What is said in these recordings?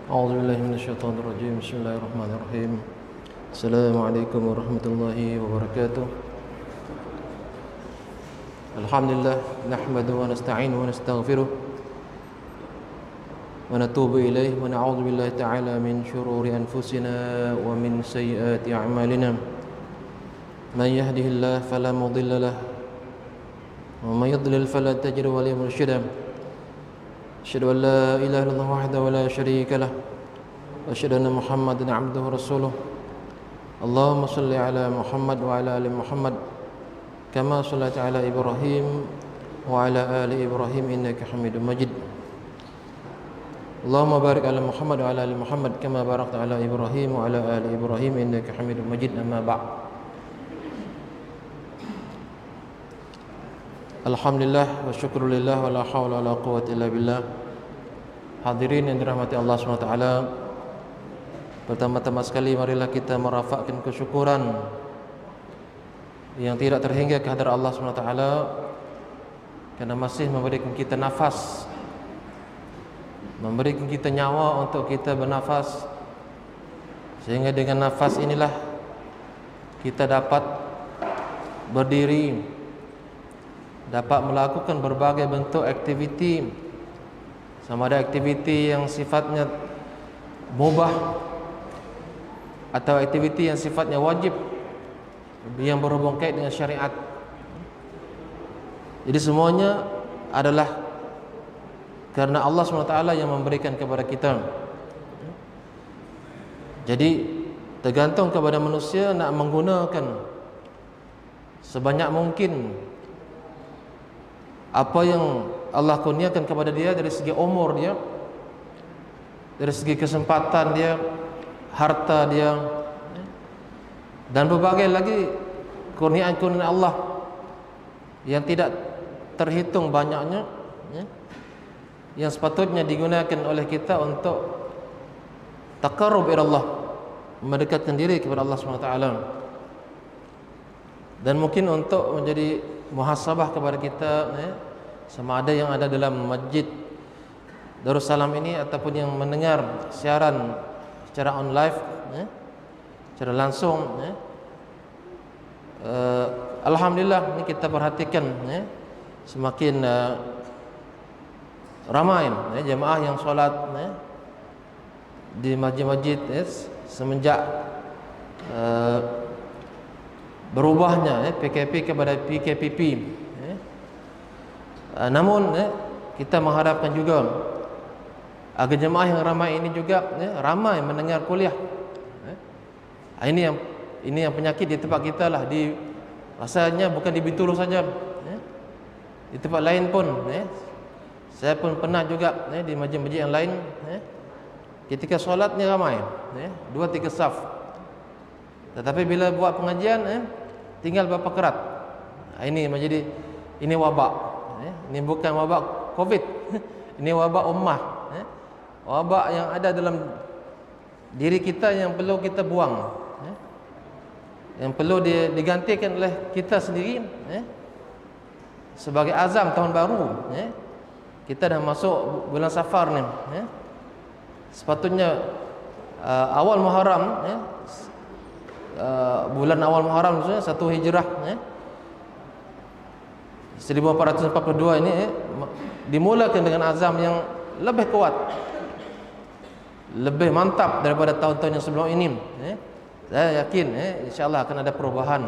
أعوذ بالله من الشيطان الرجيم. بسم الله الرحمن الرحيم. السلام عليكم ورحمة الله وبركاته. الحمد لله نحمده ونستعينه ونستغفره ونتوب إليه ونعوذ بالله تعالى من شرور أنفسنا ومن سيئات أعمالنا. من يهده الله فلا مضل له ومن يضلل فلا تجد وليا مرشدا. أشهد أن لا إله إلا الله وحده ولا شريك له وأشهد أن محمدا عبده ورسوله. اللهم صل على محمد وعلى آل محمد كما صليت على إبراهيم وعلى آل إبراهيم إنك حميد مجيد. اللهم بارك على محمد وعلى آل محمد كما باركت على إبراهيم وعلى آل إبراهيم إنك حميد مجيد. أما بعد. Alhamdulillah wa syukrulillah wa la hawla wa la quwwata illa billah. Hadirin yang dirahmati Allah SWT, pertama-tama sekali marilah kita merafakkan kesyukuran yang tidak terhingga kehadirat Allah SWT kerana masih memberikan kita nafas, memberikan kita nyawa untuk kita bernafas, sehingga dengan nafas inilah kita dapat berdiri, dapat melakukan berbagai bentuk aktiviti, sama ada aktiviti yang sifatnya mubah atau aktiviti yang sifatnya wajib yang berhubung kait dengan syariat. Jadi semuanya adalah karena Allah SWT yang memberikan kepada kita. Jadi tergantung kepada manusia nak menggunakan sebanyak mungkin apa yang Allah kurniakan kepada dia dari segi umur dia, dari segi kesempatan dia, harta dia, dan berbagai lagi kurniaan-kurniaan Allah yang tidak terhitung banyaknya, yang sepatutnya digunakan oleh kita untuk taqarrub ila Allah, mendekatkan diri kepada Allah SWT, dan mungkin untuk menjadi muhasabah kepada kita, sama ada yang ada dalam masjid Darussalam ini ataupun yang mendengar siaran secara online, secara langsung. Alhamdulillah, ini kita perhatikan semakin ramai jemaah yang solat di masjid-masjid semenjak berubahnya PKP kepada PKPP. Namun kita mengharapkan juga agar jemaah yang ramai ini juga ramai mendengar kuliah. Ini yang penyakit di tempat kita lah, di rasanya bukan di Bintulu saja, di tempat lain pun. Saya pun pernah juga di masjid-masjid yang lain, ketika solat ni ramai, 2-3 saf. Tetapi bila buat pengajian tinggal berapa kerat. Ini menjadi, ini wabak. Ini bukan wabak Covid. Ini wabak ummah. Wabak yang ada dalam diri kita yang perlu kita buang, yang perlu digantikan oleh kita sendiri. Sebagai azam tahun baru, kita dah masuk bulan Safar ni. Sepatutnya awal Muharram, bulan awal Muharram maksudnya 1 Hijrah 1442 ini dimulakan dengan azam yang lebih kuat, lebih mantap daripada tahun-tahun yang sebelum ini. Saya yakin insya-Allah akan ada perubahan.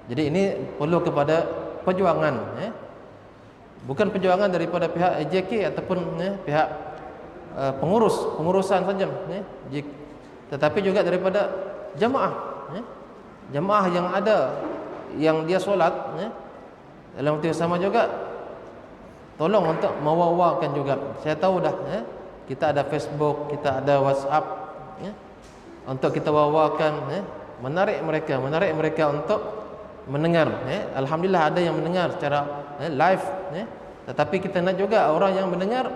Jadi ini perlu kepada perjuangan, bukan perjuangan daripada pihak AJK ataupun pihak pengurusan saja, tetapi juga daripada jemaah, jemaah yang ada, yang dia solat dalam waktu yang sama juga, tolong untuk mewawakan juga. Saya tahu dah kita ada Facebook, kita ada WhatsApp, untuk kita wawakan, menarik mereka untuk mendengar. Alhamdulillah ada yang mendengar secara live, tetapi kita nak juga orang yang mendengar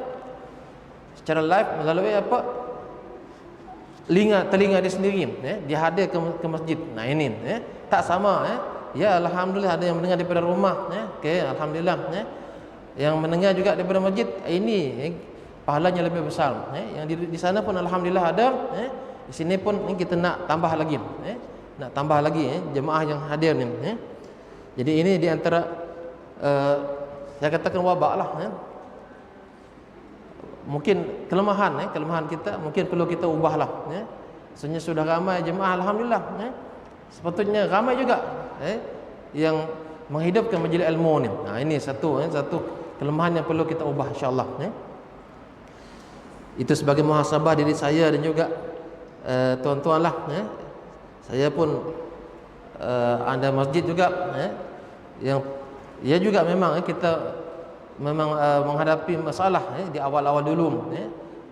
secara live melalui apa, telinga dia sendiri, dia hadir ke masjid. Nah ini tak sama. Ya alhamdulillah ada yang mendengar daripada rumah, okey, alhamdulillah. Yang mendengar juga daripada masjid. Ini pahalanya lebih besar. Yang di sana pun alhamdulillah ada, di sini pun kita nak tambah lagi, nak tambah lagi jemaah yang hadir ni. Jadi ini di antara saya katakan wabak lah. Mungkin kelemahan kita mungkin perlu kita ubahlah. Sebenarnya sudah ramai jemaah alhamdulillah. Sepatutnya ramai juga yang menghidupkan majlis ilmu ni. Nah, ini satu kelemahan yang perlu kita ubah insya-Allah. Itu sebagai muhasabah diri saya dan juga tuan-tuan lah. Saya pun ada masjid juga yang ya juga memang kita memang menghadapi masalah di awal-awal dulu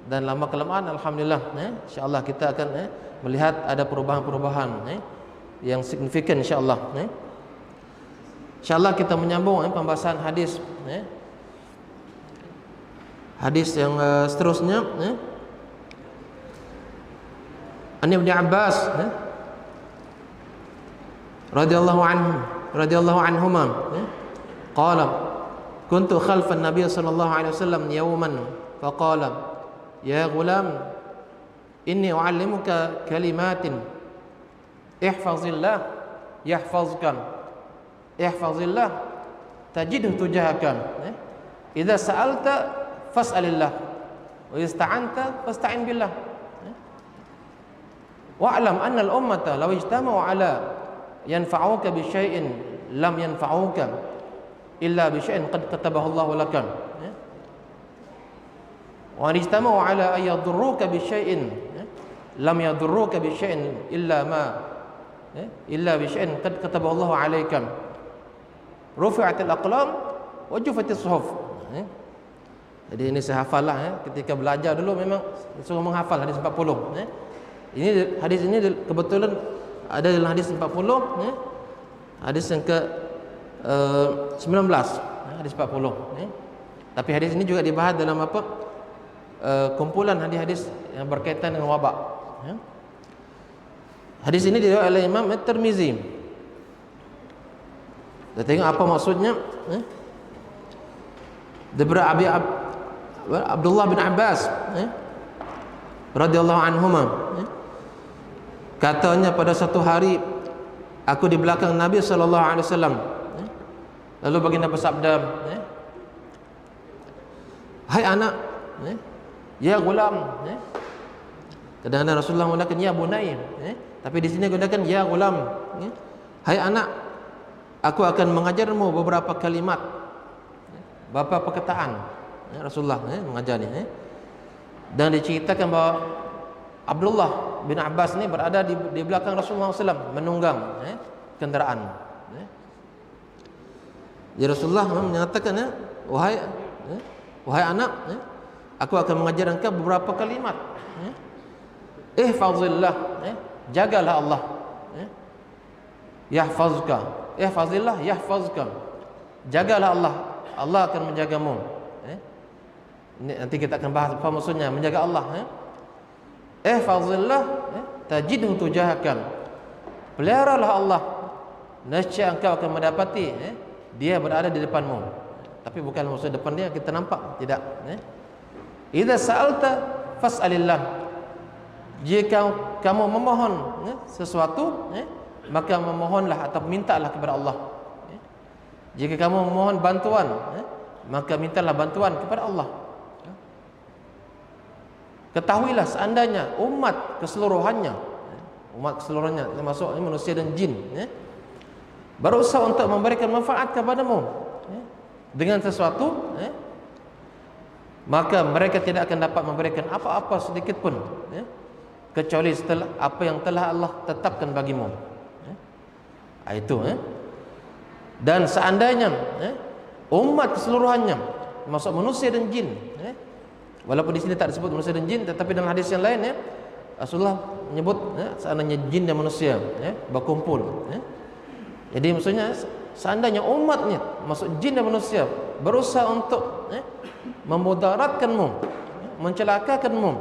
dan lama kelamaan alhamdulillah insya-Allah kita akan melihat ada perubahan-perubahan yang signifikan insya-Allah. InsyaAllah kita menyambung pembahasan hadis hadis yang seterusnya. An Ibnu Abbas radhiyallahu anhuma qala kuntu khalfan nabiy sallallahu alaihi wasallam yawman faqala ya ghulam inni uallimuka kalimatin ihfazillah yahfazka ihfazillah tajidhu tujahaka idza sa'alta fas'alillah wa ista'anta fasta'in billah wa'lam anna al-ummata law ijtama'u ala yanfa'uka bi syai'in lam yanfa'uka illa bi syai'in qad katabahu Allah laka wa ijtama'u ala ay yadurruka bi syai'in lam yadurruka bi syai'in illa bi syai'in qad katabahu Allah 'alaika rufi'atil aqlam wa jufatis suhuf. Jadi ini saya hafal lah ketika belajar dulu memang suruh menghafal hadis 40. Ini hadis ini kebetulan ada dalam hadis 40 hadis yang ke 19 hadis 40 tapi hadis ini juga dibahas dalam apa kumpulan hadis-hadis yang berkaitan dengan wabak. Hadis ini diriwayatkan oleh Imam At-Tirmizi. Kita tengok apa maksudnya. Daripada Abdullah bin Abbas radhiyallahu anhuma katanya pada satu hari aku di belakang Nabi sallallahu alaihi wasallam lalu baginda bersabda hai anak ya gulam kadang-kadang Rasulullah menggunakan ya bunai tapi di sini gunakan ya gulam hai anak aku akan mengajarmu beberapa kalimat beberapa perkataan Rasulullah mengajar ni dan diceritakan bahawa Abdullah bin Abbas ni berada di belakang Rasulullah SAW menunggang kenderaan. Ya Rasulullah menyatakan wahai anak aku akan mengajar engkau beberapa kalimat. Ihfazillah jagalah Allah. Yahfazka ihfazillah yahfazka jagalah Allah, Allah akan menjagamu. Nanti kita akan bahas apa maksudnya menjaga Allah. Ihfazillah tajidhu tujahaka, peliharalah Allah, nescaya engkau akan mendapati dia berada di depanmu. Tapi bukan maksud depan dia kita nampak, tidak. Idza sa'alta fas'alillah, jika kamu memohon sesuatu maka memohonlah atau mintalah kepada Allah. Jika kamu memohon bantuan maka mintalah bantuan kepada Allah. Ketahuilah seandainya umat keseluruhannya termasuk manusia dan jin berusaha untuk memberikan manfaat kepadamu dengan sesuatu maka mereka tidak akan dapat memberikan apa-apa sedikit pun kecuali setelah apa yang telah Allah tetapkan bagimu. Itu dan seandainya umat keseluruhannya termasuk manusia dan jin, walaupun di sini tak disebut manusia dan jin, tetapi dalam hadis yang lain Rasulullah menyebut seandainya jin dan manusia berkumpul. Jadi maksudnya seandainya umatnya masuk jin dan manusia berusaha untuk memudaratkanmu, mencelakakanmu,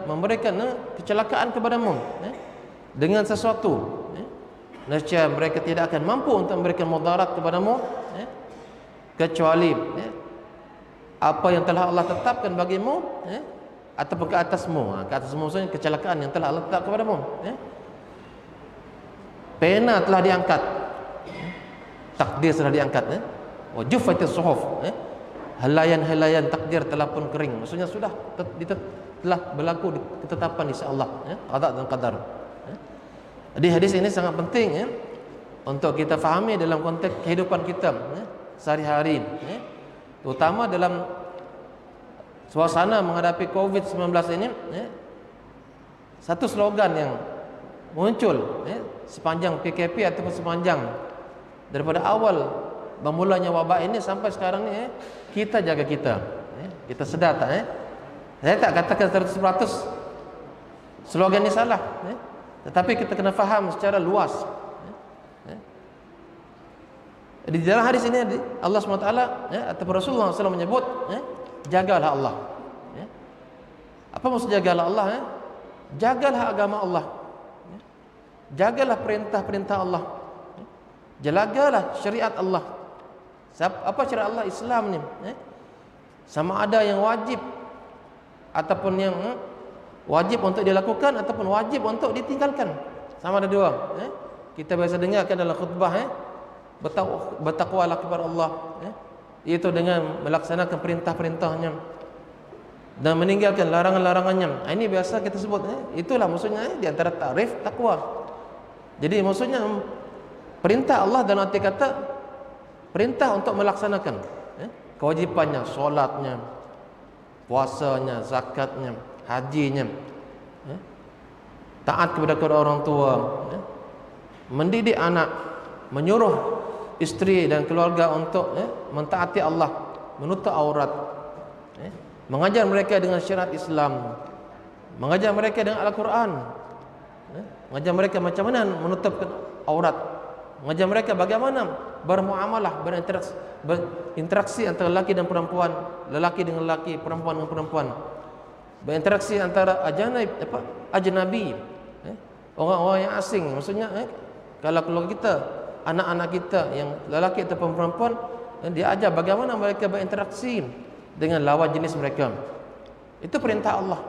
memberikan kecelakaan kepadamu dengan sesuatu, nescaya mereka tidak akan mampu untuk memberikan mudarat kepadamu kecuali apa yang telah Allah tetapkan bagimu, ataupun ke atasmu. Ke atasmu maksudnya kecelakaan yang telah Allah tetap kepadamu. Pena telah diangkat, takdir telah diangkat. Wa juffatis suhuf, helaian-helaian takdir telah pun kering. Maksudnya sudah telah berlaku ketetapan insya Allah, qada dan qadar. Jadi hadis ini sangat penting untuk kita fahami dalam konteks kehidupan kita sehari-hari, terutama dalam suasana menghadapi COVID-19 ini. Satu slogan yang muncul sepanjang PKP ataupun sepanjang daripada awal bermulanya wabak ini sampai sekarang ni, kita jaga kita. Kita sedar tak? Saya tak katakan 100% slogan ini salah, tetapi kita kena faham secara luas. Di dalam hadis ini Allah SWT atau Rasulullah SAW menyebut, jagalah Allah. Apa maksud jagalah Allah? Jagalah agama Allah, jagalah perintah-perintah Allah, jagalah syariat Allah. Apa syariat Allah? Islam ni. Sama ada yang wajib ataupun yang wajib untuk dilakukan ataupun wajib untuk ditinggalkan. Sama ada dua. Kita biasa dengarkan dalam khutbah, bertakwalah kepada Allah, iaitu dengan melaksanakan perintah-perintahnya dan meninggalkan larangan-larangannya. Ini biasa kita sebut, itulah maksudnya di antara takrif takwa. Jadi maksudnya perintah Allah dalam arti kata perintah untuk melaksanakan kewajipannya, solatnya, puasanya, zakatnya, hajinya, taat kepada kedua orang tua, mendidik anak, menyuruh isteri dan keluarga untuk mentaati Allah, menutup aurat, mengajar mereka dengan syariat Islam, mengajar mereka dengan Al-Quran, mengajar mereka macam mana menutup aurat, mengajar mereka bagaimana bermuamalah, berinteraksi antara lelaki dan perempuan, lelaki dengan lelaki, perempuan dengan perempuan, berinteraksi antara ajnabi, orang-orang yang asing. Maksudnya kalau keluarga kita, anak-anak kita yang lelaki ataupun perempuan, dia ajar bagaimana mereka berinteraksi dengan lawan jenis mereka. Itu perintah Allah.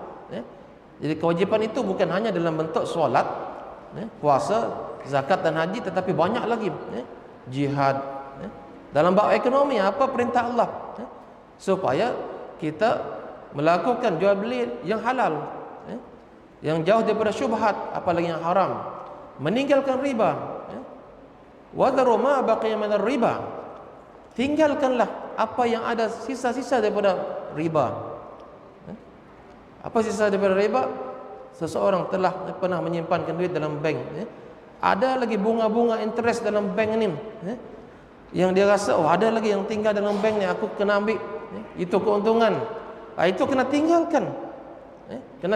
Jadi kewajipan itu bukan hanya dalam bentuk solat, puasa, zakat dan haji, tetapi banyak lagi. Jihad. Dalam bab ekonomi, apa perintah Allah? Supaya kita melakukan jual beli yang halal, yang jauh daripada syubhat, apalagi yang haram. Meninggalkan riba. Wadharu ma baqiya min riba. Tinggalkanlah apa yang ada sisa-sisa daripada riba. Apa sisa daripada riba? Seseorang telah pernah menyimpankan duit dalam bank, ada lagi bunga-bunga interest dalam bank ni, yang dia rasa ada lagi yang tinggal dalam bank ni, aku kena ambil, itu keuntungan. Itu kena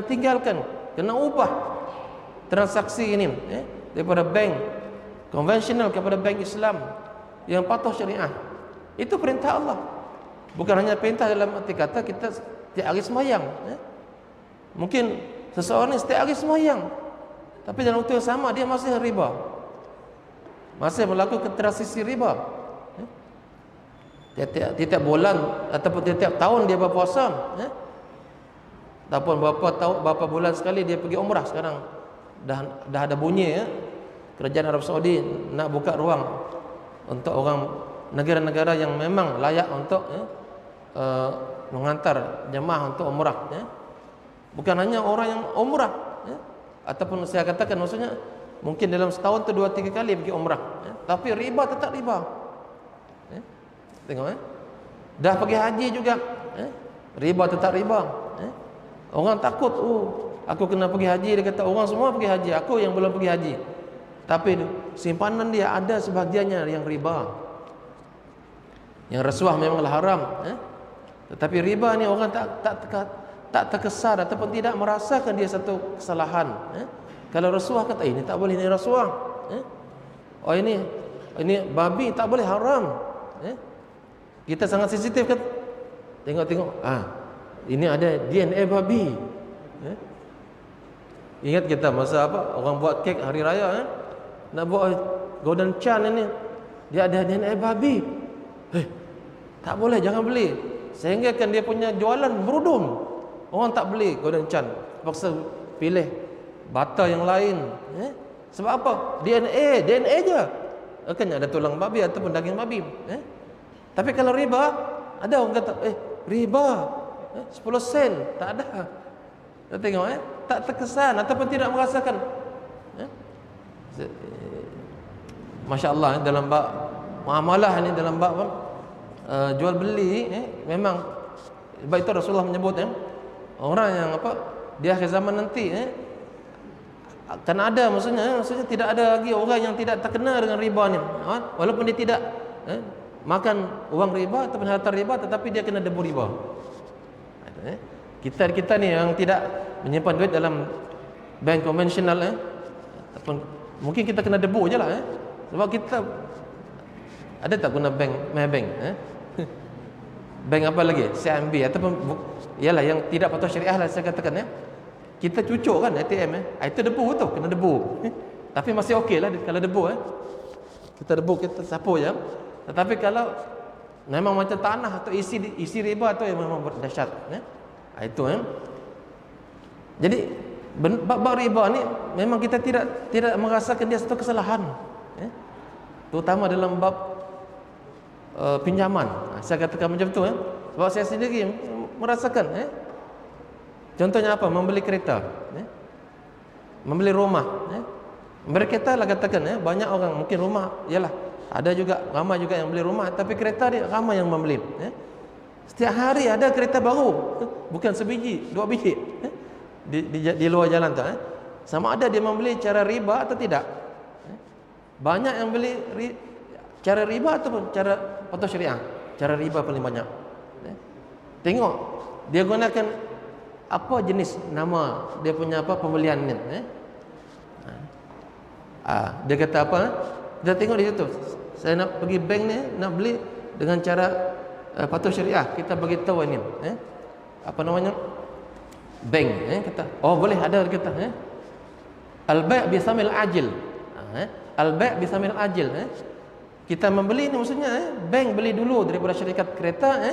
tinggalkan, kena ubah transaksi ini daripada bank konvensional kepada bank Islam yang patuh syariah. Itu perintah Allah. Bukan hanya perintah dalam arti kata kita setiap hari sembahyang. Mungkin seseorang ni setiap hari sembahyang, tapi dalam waktu yang sama dia masih riba, masih melakukan transisi riba. Tiap bulan ataupun tiap tahun dia berpuasa, ataupun berapa bulan sekali dia pergi umrah. Sekarang dah ada bunyi, kerajaan Arab Saudi nak buka ruang untuk orang negara-negara yang memang layak untuk mengantar jemaah untuk umrah. Bukan hanya orang yang umrah, ataupun saya katakan maksudnya mungkin dalam setahun tu 2-3 kali pergi umrah, tapi riba tetap riba. Tengok, dah pergi haji juga, riba tetap riba. Orang takut, aku kena pergi haji. Dia kata orang semua pergi haji, aku yang belum pergi haji. Tapi simpanan dia ada sebahagiannya yang riba. Yang rasuah memanglah haram, tetapi riba ni orang tak terkesan ataupun tidak merasakan dia satu kesalahan. Kalau rasuah kata ini tak boleh, ini rasuah. Oh ini babi tak boleh, haram. Kita sangat sensitif kan. Tengok, ini ada DNA babi. Ingat kita masa orang buat kek hari raya, nak buat golden chan ini, dia ada DNA babi. Tak boleh, jangan beli. sehingga kan dia punya jualan berudum. Orang tak beli Golden Chance, paksa pilih bata yang lain. Sebab apa? DNA je. Kan ada tulang babi ataupun daging babi. Tapi kalau riba, ada orang kata, riba 10 sen, tak ada. Kita tengok tak terkesan ataupun tidak merasakan. Masya-Allah, dalam bab muamalah ni, dalam bab jual beli, memang sebab itu Rasulullah menyebut orang yang di akhir zaman nanti akan ada, maksudnya tidak ada lagi orang yang tidak terkena dengan riba ni, walaupun dia tidak makan uang riba ataupun harta riba, tetapi dia kena debu riba. Kita ni yang tidak menyimpan duit dalam bank konvensional, ataupun mungkin kita kena debu je lah, sebab kita ada tak guna bank Maybank, bank apa lagi, CIMB ataupun ialah yang tidak patuh syariah lah saya katakan, kita cucuk kan ATM, itu debu tu, kena debu. Tapi masih okey lah kalau debu, kita debu, kita sapu je. Tetapi kalau memang macam tanah atau isi riba tu yang memang dahsyat, itu jadi bab riba ni memang kita tidak merasakan dia satu kesalahan, terutama dalam bab pinjaman. Saya katakan macam tu, sebab saya sendiri merasakan. Contohnya apa? Membeli kereta, membeli rumah, membeli kereta lah katakan, banyak orang mungkin rumah, yalah, ada juga ramai juga yang beli rumah, tapi kereta dia ramai yang membeli. Setiap hari ada kereta baru, bukan sebiji, 2 biji, di luar jalan tu. Sama ada dia membeli cara riba atau tidak. Banyak yang beli cara riba ataupun cara patuh syariah. Cara riba paling banyak. Tengok dia gunakan apa jenis nama dia punya pembelian ni. Dia kata apa? Kita tengok di situ. Saya nak pergi bank ni, nak beli dengan cara patuh syariah. Kita bagi tahu ini, apa namanya, bank, kata, oh boleh, ada kata, al-bai' bi samil ajil, al-bai' bi samil ajil, kita membeli ni maksudnya, bank beli dulu daripada syarikat kereta,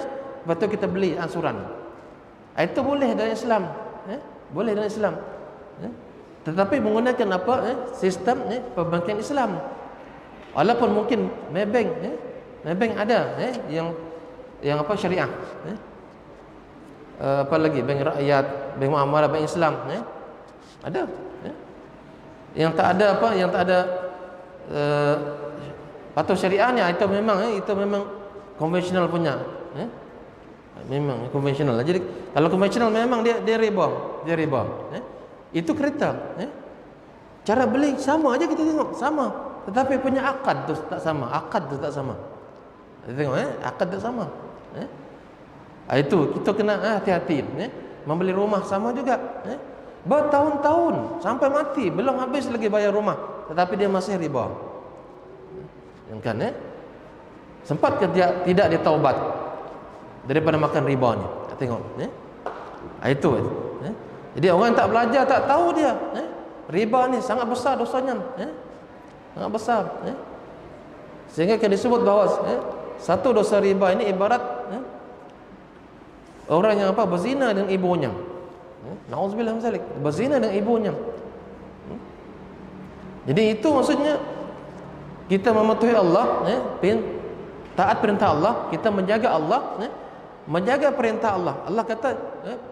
lepas tu kita beli ansuran. Itu boleh dalam Islam, boleh dalam Islam, tetapi menggunakan apa, sistem perbankan Islam. Walaupun mungkin Maybank ada yang apa, syariah, apa lagi, bank rakyat, bank muamalah, bank Islam, ada. Yang tak ada apa, yang tak ada patuh syariahnya, itu memang konvensional punya, memang konvensional. Jadi kalau konvensional memang dia riba, itu kereta, cara beli sama aja, kita tengok sama, tetapi punya akad tu tak sama, kita tengok, akad tak sama. Itu kita kena hati-hati. Membeli rumah sama juga, bertahun-tahun sampai mati belum habis lagi bayar rumah, tetapi dia masih riba. Kan, sempat ke dia tidak dia taubat daripada makan riba ni. Tengok, itu. Jadi orang tak belajar, tak tahu dia, riba ni sangat besar dosanya, sangat besar, sehingga kan disebut bahawa satu dosa riba ini ibarat orang yang apa, berzina dengan ibunya. Nauzubillah min zalik, berzina dengan ibunya. Jadi itu maksudnya kita mematuhi Allah, taat perintah Allah, kita menjaga Allah, menjaga perintah Allah. Allah kata,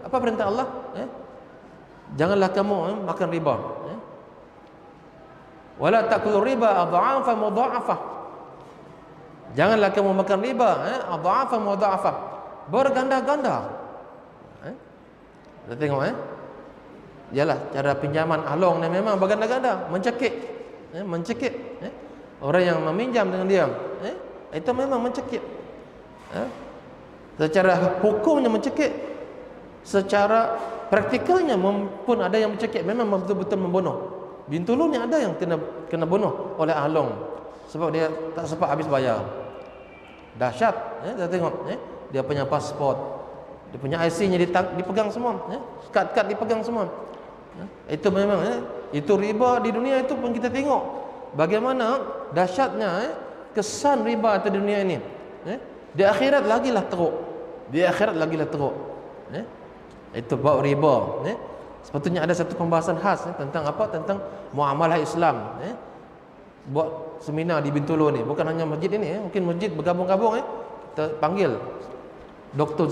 apa perintah Allah? Janganlah kamu makan riba. Wala taqulu riba adha'afa mudha'afah. Janganlah kamu makan riba, adha'afa mudha'afah, berganda-ganda. Kita tengok, yalah, cara pinjaman along ni memang berganda-ganda, mencekik, orang yang meminjam dengan dia, itu memang mencekik. Secara hukumnya mencekik, secara praktikalnya pun ada yang mencekik, memang betul-betul membunuh. Bintulu ni ada yang kena bunuh oleh along sebab dia tak sempat habis bayar. Dahsyat, kita tengok, dia punya pasport, dia punya IC-nya dipegang semua, kad dipegang semua. Itu memang, itu riba di dunia itu pun kita tengok bagaimana dahsyatnya kesan riba di dunia ini. Di akhirat lagilah teruk. Di akhirat lagi lah teruk. Itu bab riba. Sepatutnya ada satu pembahasan khas tentang apa? Tentang muamalah Islam. Buat seminar di Bintulu ni, bukan hanya masjid ini, mungkin masjid bergabung-gabung. Kita panggil Dr.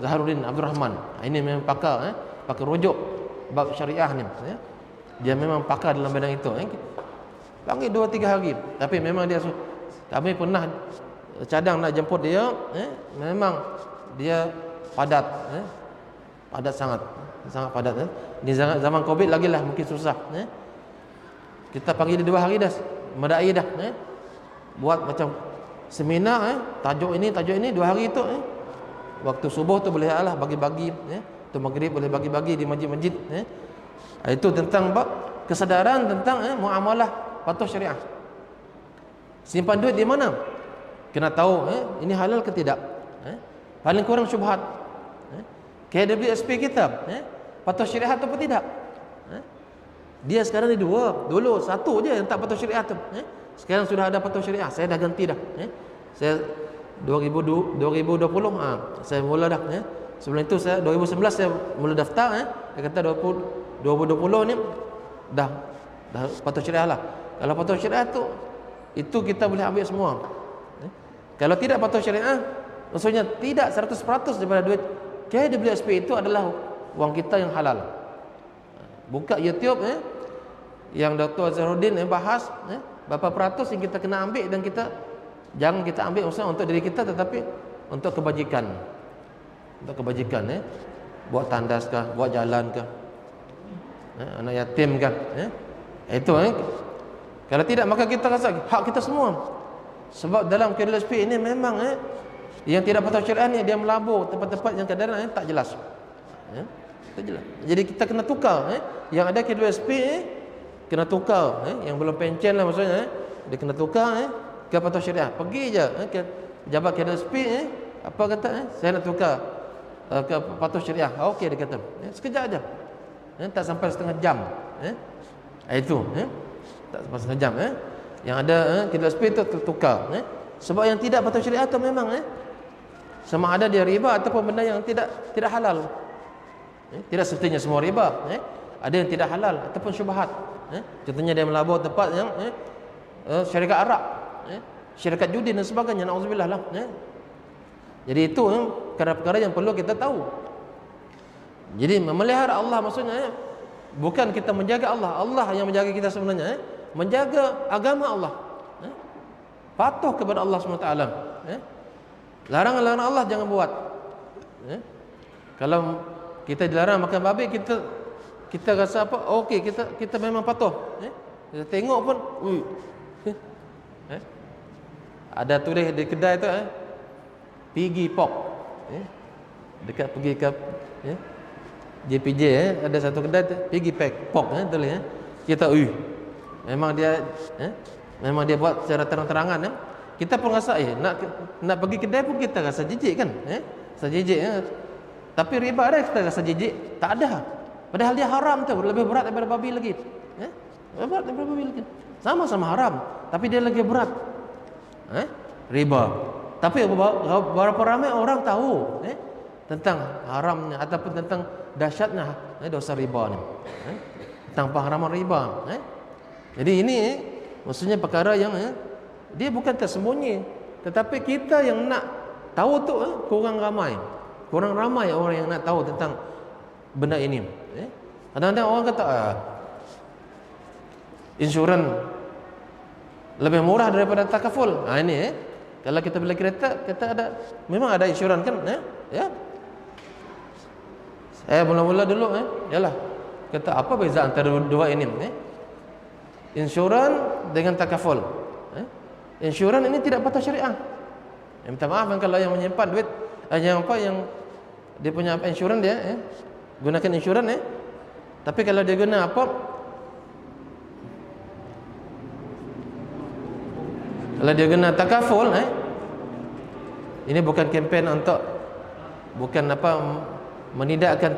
Zaharuddin Abdul Rahman. Ini memang pakar, pakar rujuk bab syariah ni. Dia memang pakar dalam bidang itu. Panggil 2-3 hari. Tapi memang dia, kami pernah cadang nak jemput dia, memang dia padat, padat sangat padat. Di zaman Covid lagi lah mungkin susah. Kita panggil dia 2 hari dah, medai dah. Buat macam seminar, tajuk ini 2 hari tu. Waktu subuh tu boleh lah bagi-bagi, tu maghrib boleh bagi-bagi di masjid-masjid. Itu tentang kesadaran tentang muamalah patuh syariah. Simpan duit di mana? Kena tahu ini halal ke tidak. Paling kurang syubhat. KWSP kita patuh syariah atau tidak. Dia sekarang ni 2. Dulu 1 je yang tak patuh syariah tu. Sekarang sudah ada patuh syariah. Saya dah ganti dah. Saya 2020 saya mula dah. Sebelum itu saya 2011 saya mula daftar. Dia kata 2020 ni dah patuh syariah lah. Kalau patuh syariah tu, itu kita boleh ambil semua. Kalau tidak patuh syariah, maksudnya tidak 100% daripada duit KWSP itu adalah wang kita yang halal. Buka YouTube yang Dr. Zaharuddin bahas berapa peratus yang kita kena ambil, dan kita jangan kita ambil maksudnya untuk diri kita, tetapi untuk kebajikan. Untuk kebajikan, buat tandas kah, buat jalan kah, anak yatim kah, itu kalau tidak maka kita rasa hak kita semua. Sebab dalam KWSP ini memang yang tidak patuh syariah ni dia melabur tempat-tempat yang kadang-kadang tak jelas. Tak jelas. Jadi kita kena tukar yang ada KWSP kena tukar yang belum pencen lah maksudnya dia kena tukar ke patuh syariah. Pergi je ke pejabat KWSP apa kata saya nak tukar ke patuh syariah. Okey dia kata. Sekejap aja. Tak sampai setengah jam. Itu tak sampai setengah jam. Yang ada KWSP itu tertukar. Sebab yang tidak patuh syariah itu memang sama ada dia riba ataupun benda yang tidak halal. Tidak sepertinya semua riba. Ada yang tidak halal ataupun syubhat. Contohnya dia melabur tempat yang syarikat arak, syarikat judi dan sebagainya. Nauzubillah lah. Jadi itu perkara-perkara yang perlu kita tahu. Jadi memelihara Allah maksudnya bukan kita menjaga Allah. Allah yang menjaga kita sebenarnya. Menjaga agama Allah. Patuh kepada Allah SWT. Larangan-larangan Allah jangan buat. Kalau kita dilarang makan babi, kita rasa apa? Okey, kita memang patuh. Kita tengok pun, ada tulis di kedai tu, Piggy Pork. Dekat pergi ke JPJ, ada satu kedai tu, Piggy Pork, tulis. Kita, memang dia buat secara terang-terangan. Kita pun rasa nak pergi kedai pun kita rasa jijik kan. Rasa jijik. Tapi riba ada kita rasa jijik? Tak ada. Padahal dia haram tu, lebih berat daripada babi lagi. Lebih berat daripada babi lagi. Sama-sama haram, tapi dia lagi berat. Riba. Tapi berapa ramai orang tahu tentang haramnya ataupun tentang dahsyatnya dosa riba ni. Tentang pengharaman riba. Jadi ini maksudnya perkara yang dia bukan tersembunyi, tetapi kita yang nak tahu tu kurang ramai. Kurang ramai orang yang nak tahu tentang benda ini. Kadang-kadang orang kata insurans lebih murah daripada takaful. Ini kalau kita beli kereta, kita ada memang ada insurans kan? Ya. Saya mula-mula dulu yalah. Kata apa beza antara dua ini? Insurans dengan takaful. Insurans ini tidak patuh syariah. Minta maaf kalau yang menyimpan duit yang dia punya insurans dia gunakan insurans tapi kalau dia guna apa, kalau dia guna takaful ini bukan kempen untuk bukan menidakkan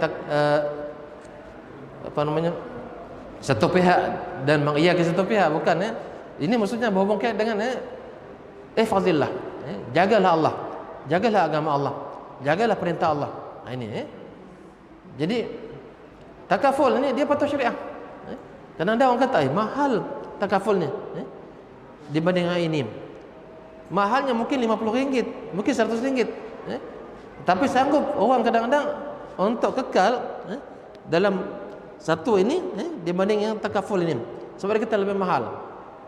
satu pihak dan mengiyakan satu pihak, bukan ini maksudnya berhubung dengan fazillah. Jagalah Allah, jagalah agama Allah. jagalah perintah Allah. Ini Jadi takaful ni dia patuh syariah. Kadang-kadang orang kata mahal takafulnya dibanding dengan ini. Mahalnya mungkin RM50, mungkin RM100, tapi sanggup orang kadang-kadang untuk kekal dalam satu ini dibanding yang takaful ini. Sebab kita lebih mahal.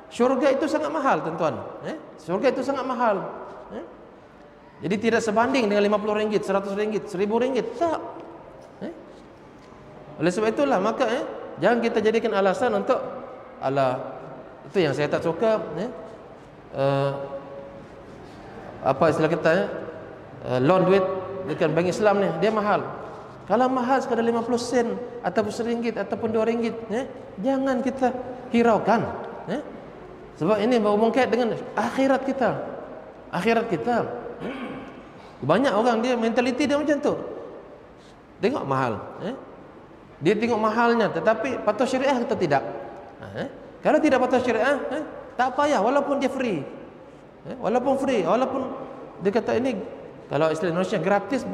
Syurga itu sangat mahal, tuan-tuan. Syurga itu sangat mahal. Jadi tidak sebanding dengan RM50, RM100, RM1000. Tak. Oleh sebab itulah maka jangan kita jadikan alasan untuk itu yang saya tak suka apa istilah kita loan duit dekat bank Islam ni, dia mahal. Kalau mahal sekadar 50 sen ataupun RM1 ataupun RM2, jangan kita hiraukan. Sebab ini berkait dengan akhirat kita. Akhirat kita. Banyak orang dia mentaliti dia macam tu. Tengok mahal, dia tengok mahalnya, tetapi patuh syariah atau tidak. Kalau tidak patuh syariah, tak payah, walaupun dia free. Walaupun free, walaupun dia kata ini, kalau istilah Indonesia gratis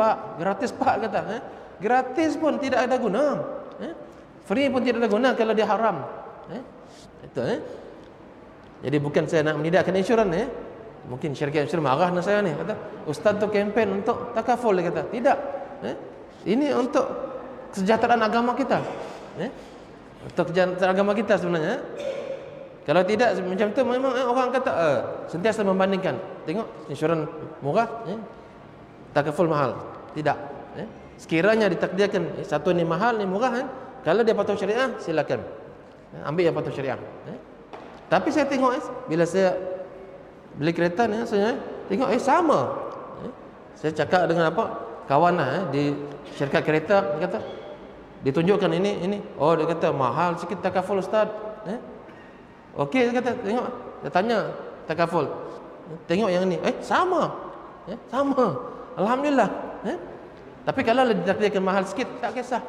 pak kata. Gratis pun tidak ada guna. Free pun tidak ada guna kalau dia haram. Itu Jadi bukan saya nak menidakkan insurans Mungkin syarikat insurans marah dengan saya ni, kata ustaz tu kempen untuk takaful, dia kata. Tidak. Ini untuk kesejahteraan agama kita. Untuk kesejahteraan agama kita sebenarnya. Kalau tidak macam tu memang orang kata sentiasa membandingkan. Tengok insurans murah, takaful mahal. Tidak. Sekiranya ditakdirkan satu ni mahal, ni murah, kalau dia patuh syariah, silakan. Ambil yang patuh syariah. Tapi saya tengok bila saya beli kereta ni, saya tengok sama. Saya cakap dengan kawan di syarikat kereta, dia kata ditunjukkan ini. Oh, dia kata mahal sikit takaful ustaz. Okey, dia kata tengok, dia tanya takaful. Tengok yang ini. Sama. Sama. Alhamdulillah. Tapi kalau ditakdirkan mahal sikit, tak kisah.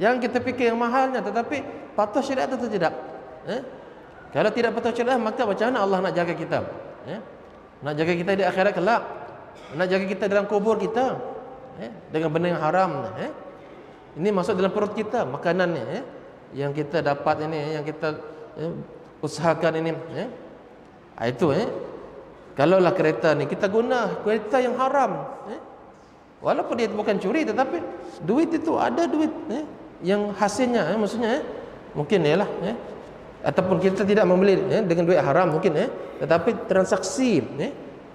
Jangan kita fikir yang mahalnya, tetapi patuh syariat atau tidak. Kalau tidak patuh syariat, maka macam mana Allah nak jaga kita? Nak jaga kita di akhirat kelak, nak jaga kita dalam kubur kita dengan benda yang haram. Ini masuk dalam perut kita, makanan ni yang kita dapat ini, yang kita usahakan ini. Itu kalaulah kereta ni kita guna kereta yang haram, walaupun dia bukan curi, tetapi duit itu ada duit yang hasilnya maksudnya mungkin ialah ataupun kita tidak membeli dengan duit haram mungkin, tetapi transaksi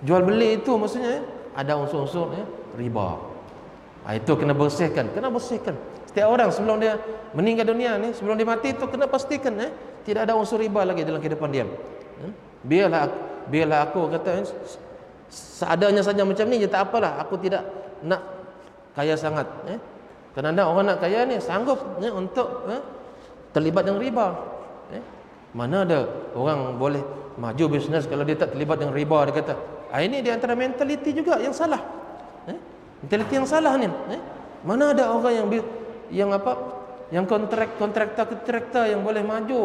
jual beli itu maksudnya ada unsur-unsur riba. Itu kena bersihkan. Setiap orang sebelum dia meninggal dunia ni, sebelum dia mati itu kena pastikan tidak ada unsur riba lagi dalam kehidupan dia. Biarlah aku kata seadanya saja macam ni je, tak apalah, aku tidak nak kaya sangat. Kadang-kadang orang nak kaya ni sanggup untuk terlibat dengan riba. Mana ada orang boleh maju bisnes kalau dia tak terlibat dengan riba, dia kata. Ini di antara mentaliti juga yang salah. Mentaliti yang salah ni. Mana ada orang yang kontraktor yang boleh maju,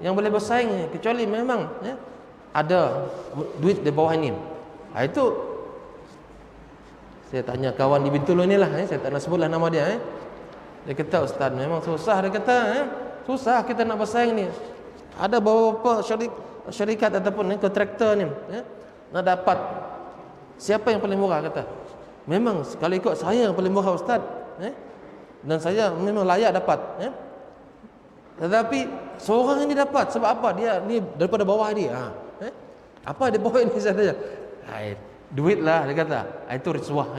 yang boleh bersaing, kecuali memang ada duit di bawah ini. Itu saya tanya kawan di Bintulu ni lah, saya tak nak sebutlah nama dia. Dia kata ustaz memang susah, dia kata susah kita nak bersaing ni. Ada beberapa syarikat ataupun kontraktor ni nak dapat siapa yang paling murah, kata. Memang kalau ikut saya yang paling murah ustaz, dan saya memang layak dapat. Tetapi seorang ini dapat sebab apa? Dia ni daripada bawah dia. Apa dia bawah ini saya tanya. Duit lah, dia kata. Itu risuah.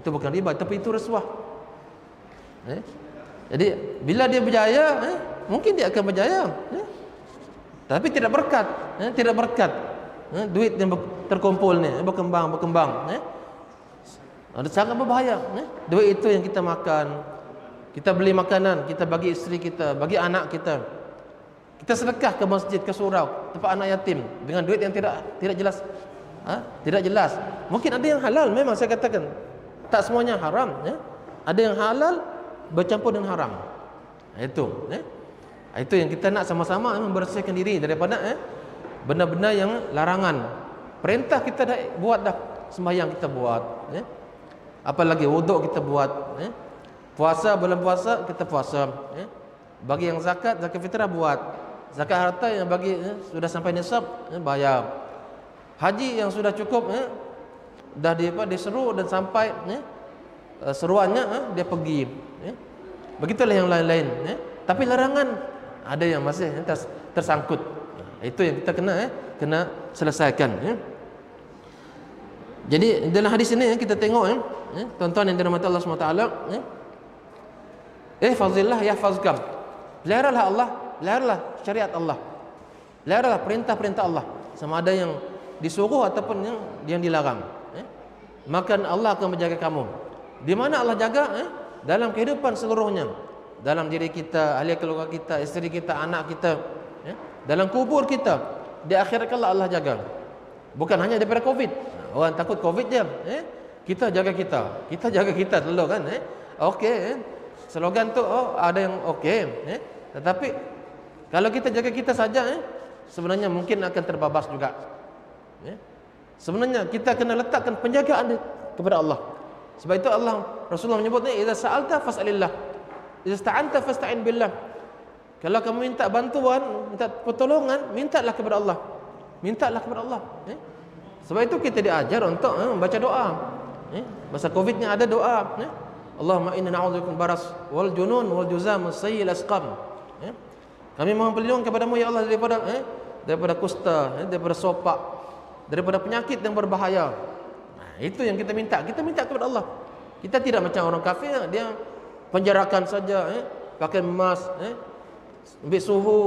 Itu bukan riba, tapi itu risuah. Jadi bila dia berjaya, mungkin dia akan berjaya, tapi tidak berkat. Tidak berkat. Duit yang terkumpul ni berkembang. Ada sangat berbahaya. Duit itu yang kita makan, kita beli makanan, kita bagi isteri kita, bagi anak kita. Kita sedekah ke masjid, ke surau, tempat anak yatim dengan duit yang tidak jelas. Tidak jelas. Mungkin ada yang halal, memang saya katakan tak semuanya haram. Ada yang halal bercampur dengan haram. Itu yang kita nak sama-sama membersihkan diri daripada benda-benda yang larangan. Perintah kita dah buat dah, sembahyang kita buat, Apalagi wuduk kita buat, puasa bulan puasa kita puasa, bagi yang zakat fitrah buat, zakat harta yang bagi sudah sampai nisab bayar, haji yang sudah cukup dah diseru dan sampai seruannya dia pergi, begitulah yang lain-lain, tapi larangan ada yang masih tersangkut. Itu yang kita kena selesaikan. Jadi dalam hadis ini kita tengok tuan-tuan yang dirahmati Allah SWT, ihfazillah yahfazkam. Peliharalah Allah, peliharalah syariat Allah, peliharalah perintah-perintah Allah, sama ada yang disuruh ataupun yang dilarang, maka Allah akan menjaga kamu. Di mana Allah jaga? Dalam kehidupan seluruhnya, dalam diri kita, ahli keluarga kita, isteri kita, anak kita, dalam kubur kita, di akhirat kala Allah jaga. Bukan hanya daripada Covid. Orang takut Covid je, kita jaga kita dulu kan, okey, slogan tu ada yang okey, tetapi kalau kita jaga kita saja, sebenarnya mungkin akan terbabas juga. Sebenarnya kita kena letakkan penjagaan kepada Allah. Sebab itu Rasulullah menyebut ni, idza sa'alta fas'alillah, idza sta'anta fasta'in billah. Kalau kamu minta bantuan, minta pertolongan, mintalah kepada Allah. Mintalah kepada Allah. Sebab itu kita diajar untuk membaca doa. Masa Covid ni ada doa, Allahumma inna na'udzubika baras wal junun wal juzam was-sayyil asqam. Kami mohon perlindungan kepadamu ya Allah daripada kusta, daripada sopak, daripada penyakit yang berbahaya. Itu yang kita minta. Kita minta kepada Allah. Kita tidak macam orang kafir, dia penjarakan saja, pakai emas, ambil suhu,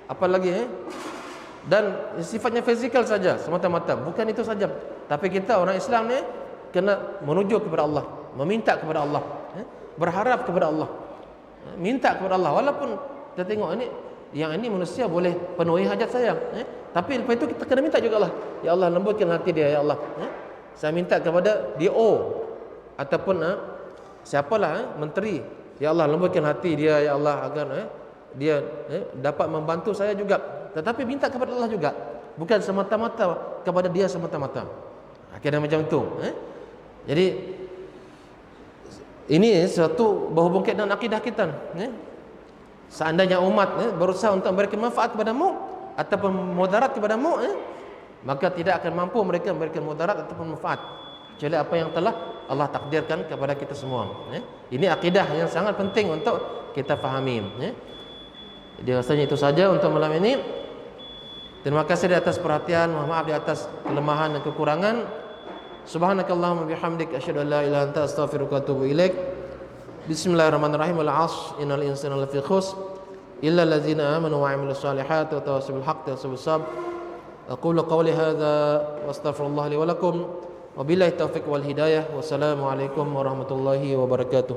apa lagi, dan sifatnya fizikal saja semata-mata. Bukan itu saja, tapi kita orang Islam ni kena menuju kepada Allah, meminta kepada Allah, berharap kepada Allah, minta kepada Allah. Walaupun kita tengok ini manusia boleh penuhi hajat saya, tapi lepas itu kita kena minta juga Allah. Ya Allah, lembutkan hati dia, ya Allah. Saya minta kepada DO ataupun siapalah menteri, ya Allah, lembutkan hati dia, ya Allah, agar dia dapat membantu saya juga. Tetapi minta kepada Allah juga, bukan semata-mata kepada dia semata-mata. Akhirnya macam itu. Jadi ini satu berhubung dengan akidah kita. Seandainya umat berusaha untuk memberikan manfaat kepadamu ataupun mudarat kepadamu, maka tidak akan mampu mereka memberikan mudarat ataupun manfaat kecuali apa yang telah Allah takdirkan kepada kita semua. Ini akidah yang sangat penting untuk kita fahami. Jadi rasanya itu saja untuk malam ini. Terima kasih di atas perhatian, mohon maaf di atas kelemahan dan kekurangan. Subhanakallahumma bihamdik asyhadu an la ilaha illa anta astaghfiruka wa atubu ilaik. Bismillahirrahmanirrahim. Al-'asr innal insana lafi khusr illa allazina amanu wa 'amilus solihati wa tawassaw bil haqqi wa tawassaw bis sabr. Aqulu qawli hadza wa astaghfirullah li wa lakum wa billahi taufiq wal hidayah. Wassalamu alaikum warahmatullahi wabarakatuh.